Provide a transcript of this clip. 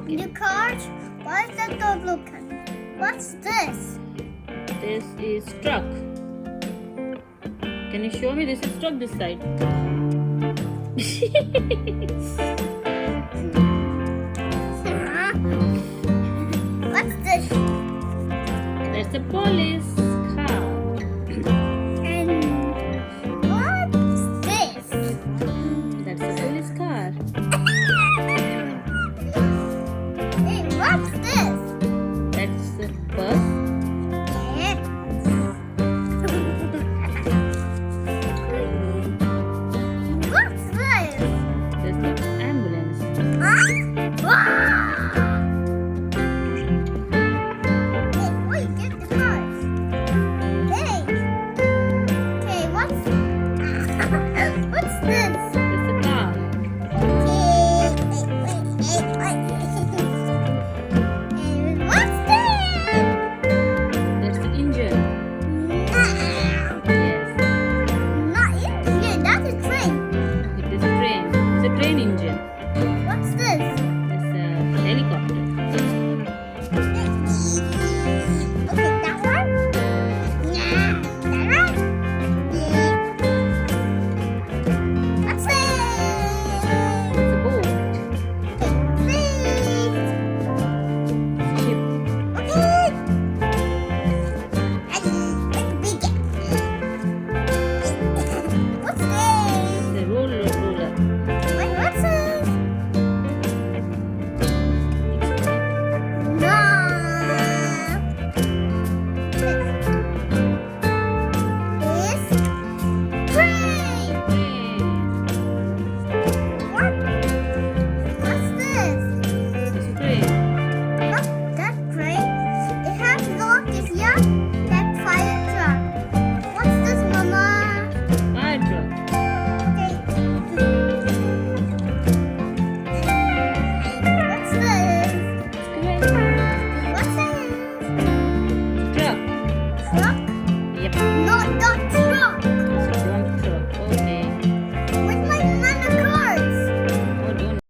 Okay. The cars. Why is that dog looking? What's this? This is truck. Can you show me? This is truck this side. What's this? That's a police car. And what's this? That's a police car. Hey, what's this? That's a bus. Yes. What's this? That's the ambulance. Huh? Wow! Hey, wait, get the cars. Hey. Okay, what's this? That's a car. What's this? That's the engine. Yes. Not engine, that's a train. It is a train. It's a train engine. What's this? It's a helicopter. Okay, that one? Yeah, that one? Yeah. What's this? It's a boat. Ship. Okay. What's this? It's a roller. Wait, what's this? It's No. This train. a train. What? What's this? It's a train. Look, that train. It has lockers, yeah? That fire truck. What's this, Mama? Fire truck. Okay. What's this? It's correct. What's this? Truck. Truck?